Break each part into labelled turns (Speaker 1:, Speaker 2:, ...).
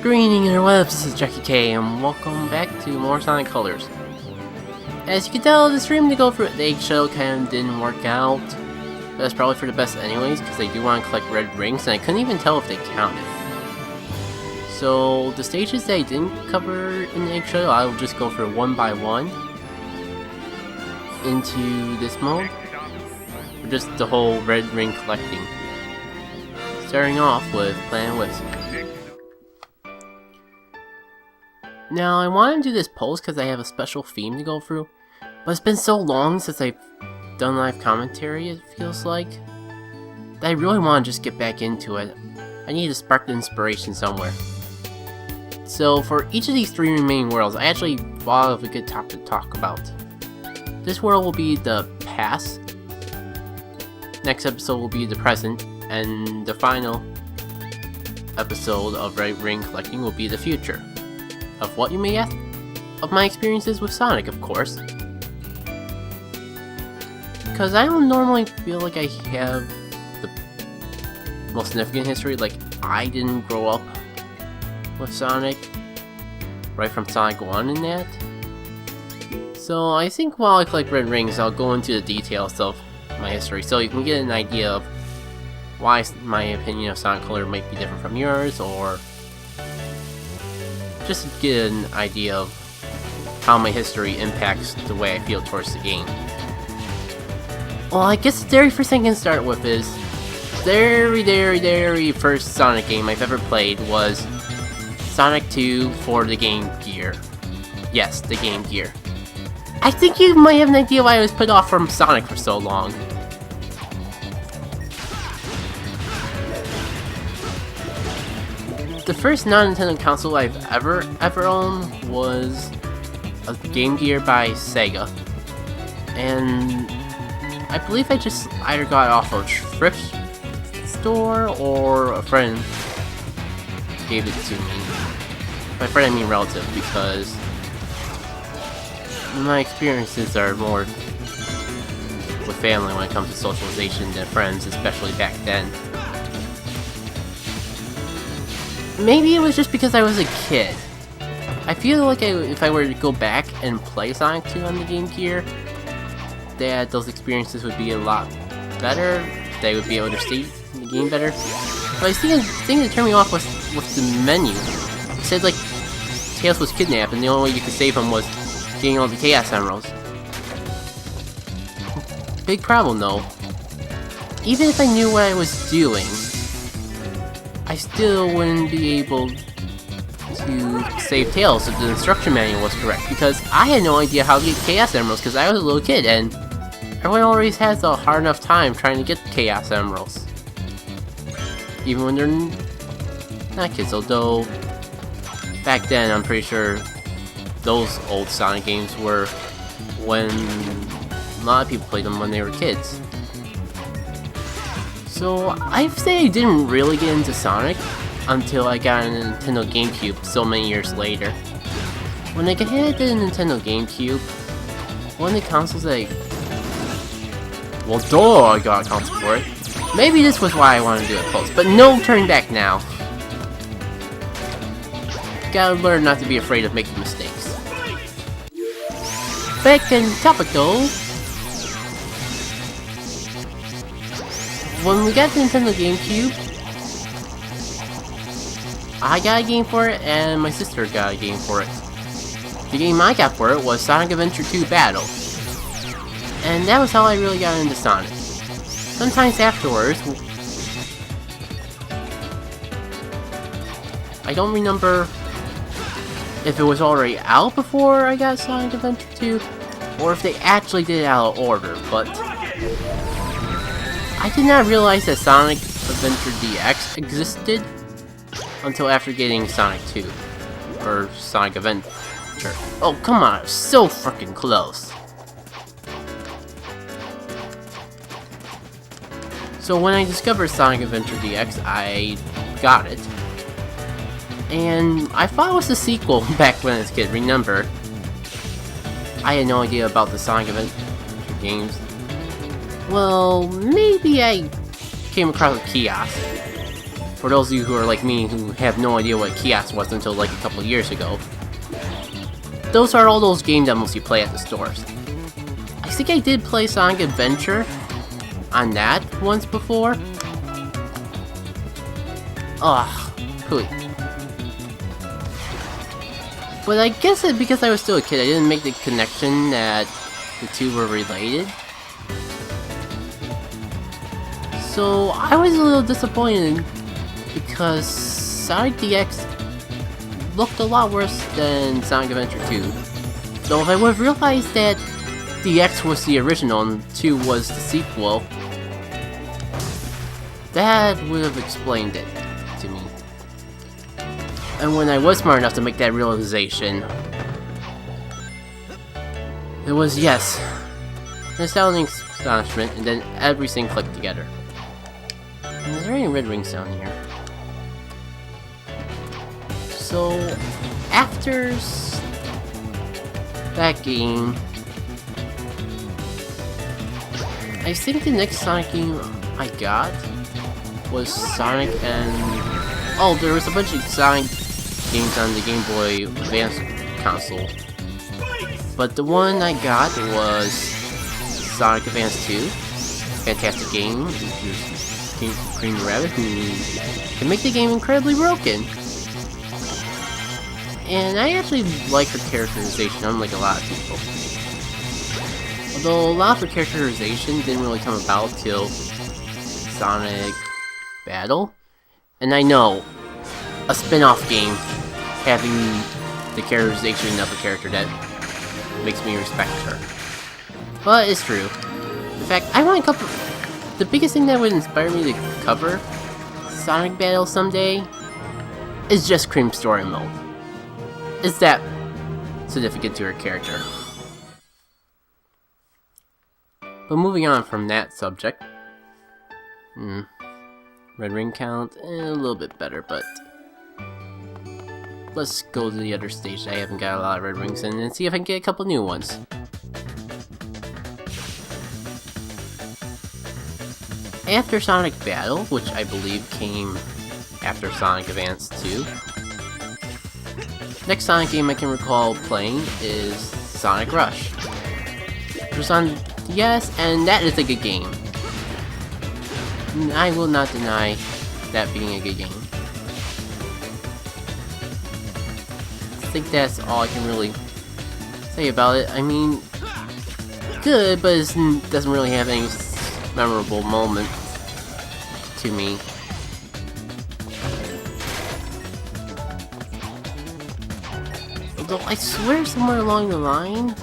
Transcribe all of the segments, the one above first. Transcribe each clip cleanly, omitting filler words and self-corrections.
Speaker 1: Greeting interwebs, this is Jackie K, and welcome back to more Sonic Colors. As you can tell, the stream to go through the eggshell kind of didn't work out. That's probably for the best anyways, because I do want to collect red rings, and I couldn't even tell if they counted. So, the stages that I didn't cover in the eggshell, I'll just go through one by one into this mode, or just the whole red ring collecting. Starting off with Planet Wisp. Now, I want to do this post because I have a special theme to go through, but it's been so long since I've done live commentary, it feels like, that I really want to just get back into it. I need to spark the inspiration somewhere. So, for each of these three remaining worlds, I actually thought of a good topic to talk about. This world will be the past, next episode will be the present, and the final episode of Red Ring Collecting will be the future. Of what, you may ask? Of my experiences with Sonic, of course. Because I don't normally feel like I have the most significant history. Like, I didn't grow up with Sonic right from Sonic 1 and that. So I think while I collect red rings, I'll go into the details of my history so you can get an idea of why my opinion of Sonic Color might be different from yours, or just to get an idea of how my history impacts the way I feel towards the game. Well, I guess the very first thing I can start with is very first Sonic game I've ever played was Sonic 2 for the Game Gear. Yes, the Game Gear. I think you might have an idea why I was put off from Sonic for so long. The first non-Nintendo console I've ever owned was a Game Gear by Sega, and I believe I just either got it off a thrift store or a friend gave it to me. By friend I mean relative, because my experiences are more with family when it comes to socialization than friends, especially back then. Maybe it was just because I was a kid. I feel like if I were to go back and play Sonic 2 on the Game Gear, that those experiences would be a lot better. They would be able to see the game better. But I think the thing that turned me off was the menu. It said like Tails was kidnapped and the only way you could save him was getting all the Chaos Emeralds. Big problem though. Even if I knew what I was doing, I still wouldn't be able to save Tails if the instruction manual was correct, because I had no idea how to get Chaos Emeralds because I was a little kid, and everyone always has a hard enough time trying to get Chaos Emeralds. Even when they're not kids, although back then I'm pretty sure those old Sonic games were when a lot of people played them when they were kids. So, I'd say I didn't really get into Sonic until I got a Nintendo GameCube so many years later. When I got hit the Nintendo GameCube, one of the consoles that I got a console for it. Maybe this was why I wanted to do a post, but no turning back now. Gotta learn not to be afraid of making mistakes. Back in topic though, when we got the Nintendo GameCube, I got a game for it, and my sister got a game for it. The game I got for it was Sonic Adventure 2 Battle. And that was how I really got into Sonic. Sometimes afterwards, I don't remember if it was already out before I got Sonic Adventure 2, or if they actually did it out of order, but I did not realize that Sonic Adventure DX existed until after getting Sonic 2, or Sonic Adventure. Oh, come on, it's so freaking close. So when I discovered Sonic Adventure DX, I got it. And I thought it was a sequel back when I was a kid, remember. I had no idea about the Sonic Adventure games. Well, maybe I came across a kiosk For those of you who are like me, who have no idea what kiosk was until like a couple of years ago, those are all those game demos you play at the stores. I think I did play Sonic Adventure on that once before. Ugh, hooey. But I guess it because I was still a kid, I didn't make the connection that the two were related. So I was a little disappointed because Sonic DX looked a lot worse than Sonic Adventure 2. So if I would have realized that DX was the original and 2 was the sequel, that would have explained it to me. And when I was smart enough to make that realization, it was, yes, an astounding astonishment, and then everything clicked together. And is there any red rings down here? So, after that game, I think the next Sonic game I got was Sonic and... Oh, there was a bunch of Sonic games on the Game Boy Advance console. But the one I got was Sonic Advance 2. Fantastic game. There's Green Rabbit who can make the game incredibly broken. And I actually like her characterization, unlike a lot of people. Although a lot of her characterization didn't really come about till Sonic Battle. And I know, a spin-off game having the characterization of a character that makes me respect her. But it's true. In fact, I want to cover... The biggest thing that would inspire me to cover Sonic Battle someday is just Cream Story Mode. Is that significant to her character? But moving on from that subject, red ring count, a little bit better, but let's go to the other stage that I haven't got a lot of red rings in and see if I can get a couple new ones. After Sonic Battle, which I believe came after Sonic Advance 2, next Sonic game I can recall playing is Sonic Rush. It was on DS, and that is a good game. I will not deny that being a good game. I think that's all I can really say about it. I mean, good, but it doesn't really have any memorable moments to me. Although I swear somewhere along the line,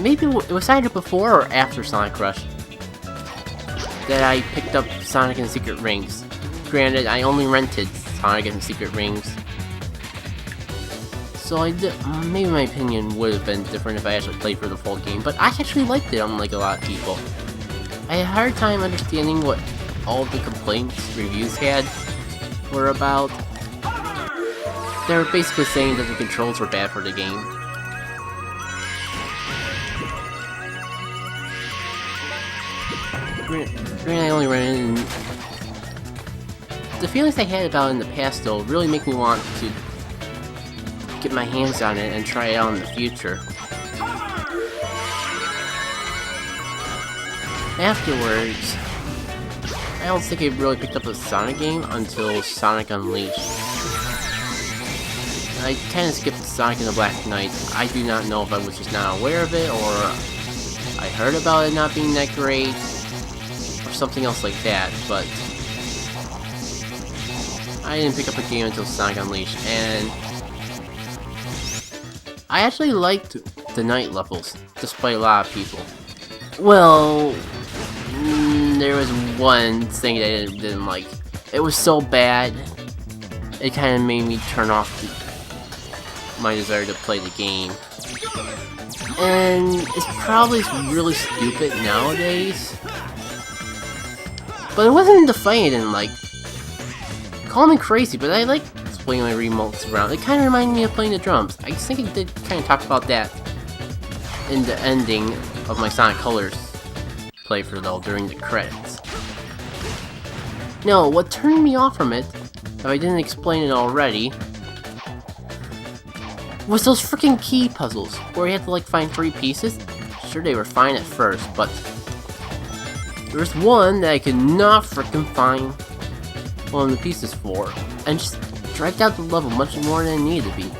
Speaker 1: maybe it was either before or after Sonic Rush that I picked up Sonic and Secret Rings. Granted, I only rented Sonic and Secret Rings, so maybe my opinion would have been different if I actually played for the full game, but I actually liked it, unlike a lot of people. I had a hard time understanding what all the complaints reviews were about. They were basically saying that the controls were bad for the game. Granted, I only ran in. The feelings I had about it in the past, though, really make me want to get my hands on it and try it out in the future. Afterwards, I don't think I really picked up a Sonic game until Sonic Unleashed. I kind of skipped Sonic and the Black Knight. I do not know if I was just not aware of it, or I heard about it not being that great, or something else like that, but I didn't pick up a game until Sonic Unleashed, and I actually liked the night levels, despite a lot of people. Well, there was one thing that I didn't like. It was so bad, it kind of made me turn off my desire to play the game. And it's probably really stupid nowadays, but it wasn't defiant and like, call me crazy, but I like swinging my remotes around. It kind of reminded me of playing the drums. I think I did kind of talk about that in the ending of my Sonic Colors playthrough though, during the credits. No, what turned me off from it, if I didn't explain it already, was those freaking key puzzles, where you had to like find 3 pieces. Sure, they were fine at first, but there's one that I could not freaking find one of the pieces for, and just dragged out the level much more than it needed to be.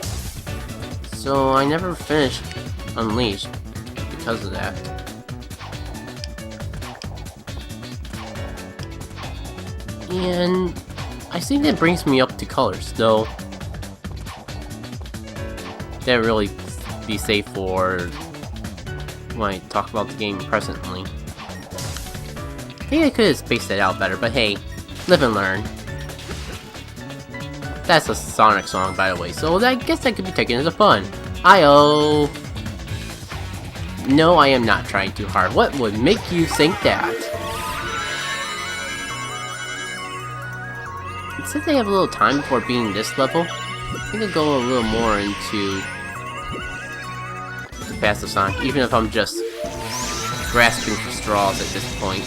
Speaker 1: So I never finished Unleashed because of that. And I think that brings me up to colors, though that really be safe for when I talk about the game presently. Maybe I could have spaced that out better, but hey, live and learn. That's a Sonic song, by the way, so I guess that could be taken as a pun. I-oh. No, I am not trying too hard. What would make you think that? Since I have a little time before beating this level, I think I'll go a little more into the past of Sonic, even if I'm just grasping for straws at this point.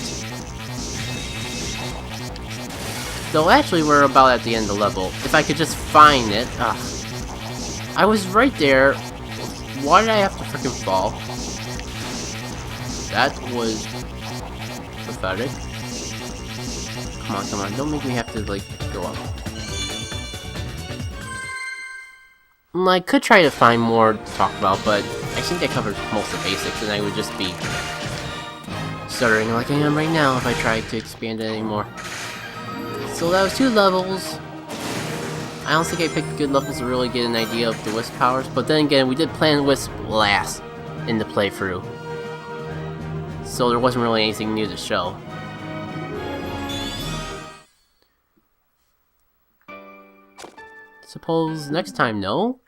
Speaker 1: Though actually we're about at the end of the level. If I could just find it. I was right there. Why did I have to freaking fall? That was pathetic. Come on, don't make me have to like go up. I could try to find more to talk about, but I think that covers most of the basics, and I would just be stuttering like I am right now if I tried to expand it anymore. So that was 2 levels. I don't think I picked good levels to really get an idea of the Wisp powers, but then again, we did Planet Wisp last in the playthrough, so there wasn't really anything new to show. Suppose next time, no?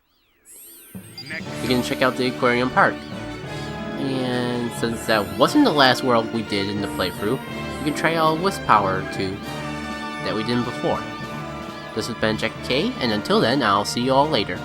Speaker 1: We can check out the aquarium park. And since that wasn't the last world we did in the playthrough, we can try out Wisp Power 2 that we did before. This has been Jack K, and until then, I'll see you all later.